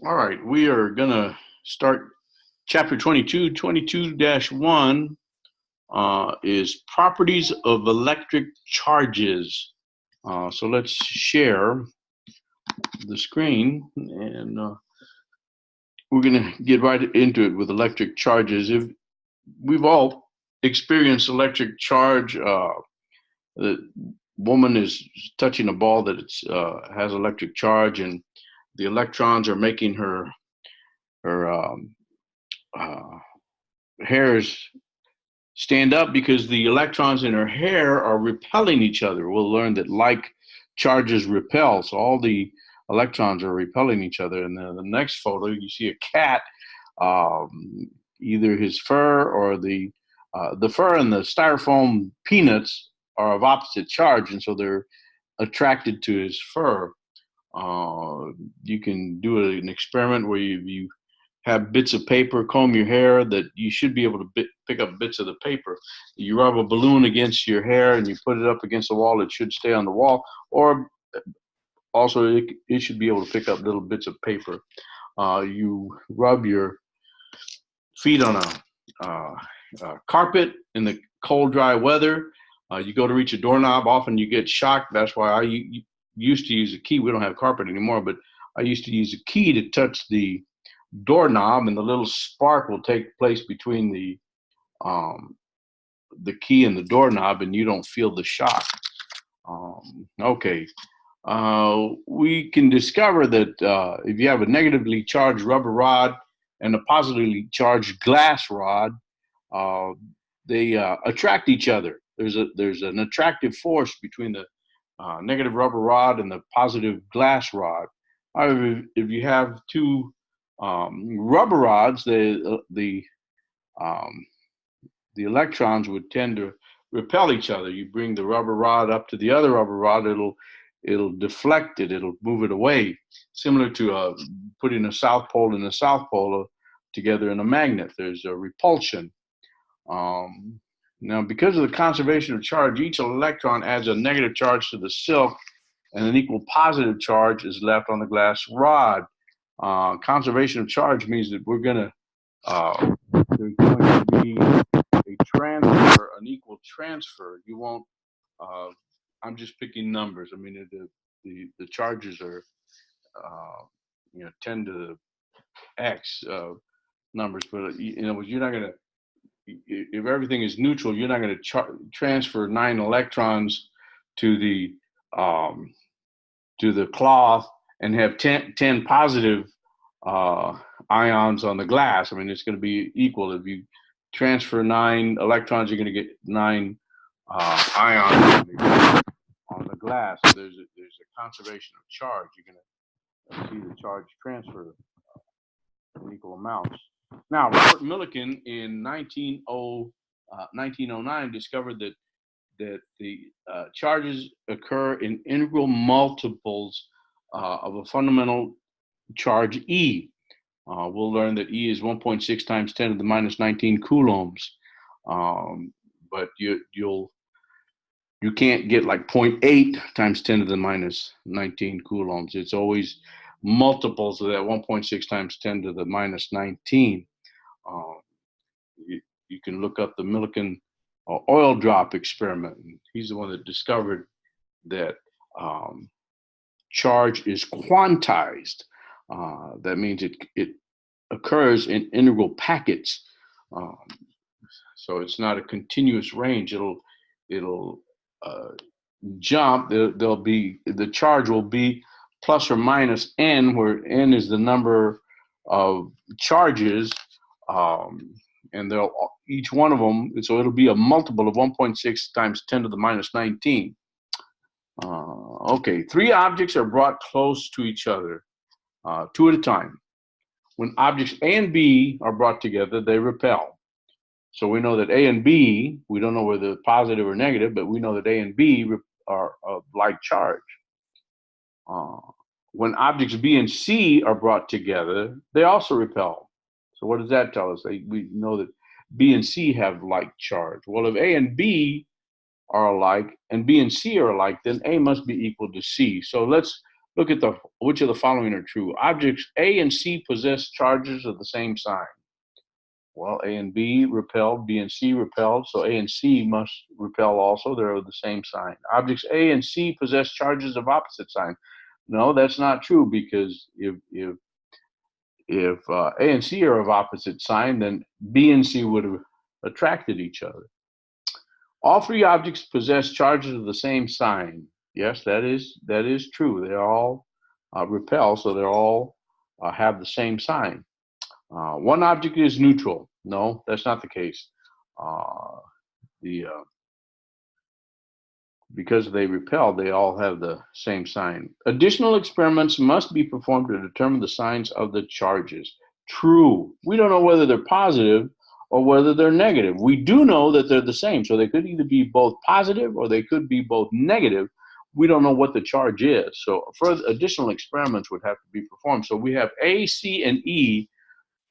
All right, we are going to start chapter 22. 22-1 is properties of electric charges. So let's share the screen, and we're going to get right into it with electric charges. If we've all experienced electric charge, the woman is touching a ball that has electric charge, and the electrons are making her uh, hairs stand up because the electrons in her hair are repelling each other. We'll learn that like charges repel, so all the electrons are repelling each other. And then the next photo, you see a cat, either his fur or the fur and the styrofoam peanuts are of opposite charge, and so they're attracted to his fur. You can do an experiment where you have bits of paper, comb your hair, that you should be able to pick up bits of the paper. You rub a balloon against your hair and you put it up against the wall, it should stay on the wall, or also it should be able to pick up little bits of paper. You rub your feet on a carpet in the cold, dry weather. You go to reach a doorknob, often you get shocked. That's why I used to use a key. We don't have carpet anymore, but I used to use a key to touch the doorknob, and the little spark will take place between the key and the doorknob, and you don't feel the shock. Okay, we can discover that if you have a negatively charged rubber rod and a positively charged glass rod, they attract each other. There's an attractive force between the negative rubber rod and the positive glass rod. However, if you have two rubber rods, the electrons would tend to repel each other. You bring the rubber rod up to the other rubber rod, it'll deflect it, it'll move it away, similar to putting a south pole and a south pole together in a magnet. There's a repulsion. Now, because of the conservation of charge, each electron adds a negative charge to the silk, and an equal positive charge is left on the glass rod. Conservation of charge means that there's going to be a transfer, an equal transfer. You won't. I'm just picking numbers. I mean, the charges are 10 to the x numbers, but you're not going to. If everything is neutral, you're not going to transfer 9 electrons to the cloth and have 10 positive ions on the glass. I mean, it's going to be equal. If you transfer 9 electrons, you're going to get 9 ions on the glass. So there's a conservation of charge. You're going to see the charge transfer in equal amounts. Now, Robert Millikan in 1909 discovered that the charges occur in integral multiples of a fundamental charge E. We'll learn that E is 1.6 times 10 to the minus 19 coulombs, but you can't get like 0.8 times 10 to the minus 19 coulombs. It's always multiples of that 1.6 times 10 to the minus 19. You can look up the Millikan oil drop experiment. He's the one that discovered that charge is quantized. That means it occurs in integral packets. So it's not a continuous range. It'll jump. The charge will be plus or minus n, where n is the number of charges, and each one of them, so it'll be a multiple of 1.6 times 10 to the minus 19. Okay, 3 objects are brought close to each other, 2 at a time. When objects A and B are brought together, they repel. So we know that A and B, we don't know whether positive or negative, but we know that A and B are of like charge. When objects B and C are brought together, they also repel. So what does that tell us? We know that B and C have like charge. Well, if A and B are alike and B and C are alike, then A must be equal to C. So let's Look at which of the following are true. Objects A and C possess charges of the same sign. Well, A and B repelled, B and C repelled, so A and C must repel also. They're of the same sign. Objects A and C possess charges of opposite sign. No, that's not true, because if A and C are of opposite sign, then B and C would have attracted each other. All three objects possess charges of the same sign. Yes, that is true. They all repel, so they all have the same sign. One object is neutral. No, that's not the case. The Because they repel, they all have the same sign. Additional experiments must be performed to determine the signs of the charges. True. We don't know whether they're positive or whether they're negative. We do know that they're the same, so they could either be both positive or they could be both negative. We don't know what the charge is, so further additional experiments would have to be performed. So we have A, C, and E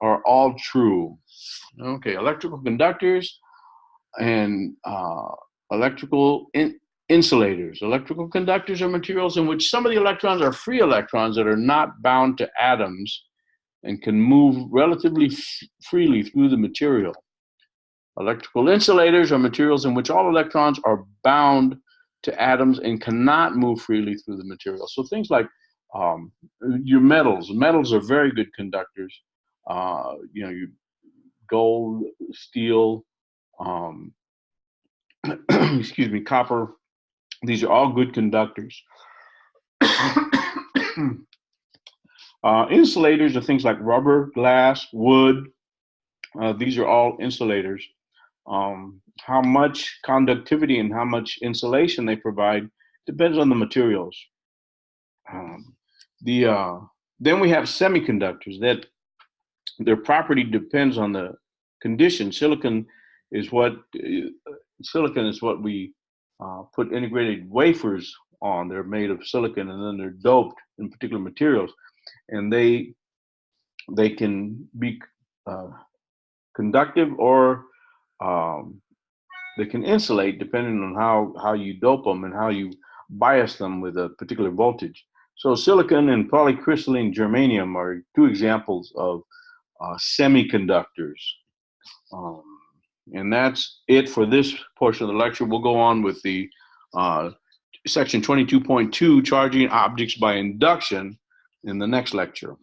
are all true. Okay, electrical conductors and electrical insulators. Electrical conductors are materials in which some of the electrons are free electrons that are not bound to atoms and can move relatively freely through the material. Electrical insulators are materials in which all electrons are bound to atoms and cannot move freely through the material. So things like your metals. Metals are very good conductors. Your gold, steel, excuse me, copper. These are all good conductors. Insulators are things like rubber, glass, wood. These are all insulators. How much conductivity and how much insulation they provide depends on the materials. Then we have semiconductors that their property depends on the condition. Silicon is what we put integrated wafers on. They're made of silicon, and then they're doped in particular materials, and they can be conductive or they can insulate depending on how you dope them and how you bias them with a particular voltage. So silicon and polycrystalline germanium are two examples of semiconductors. And that's it for this portion of the lecture. We'll go on with the section 22.2, charging objects by induction, in the next lecture.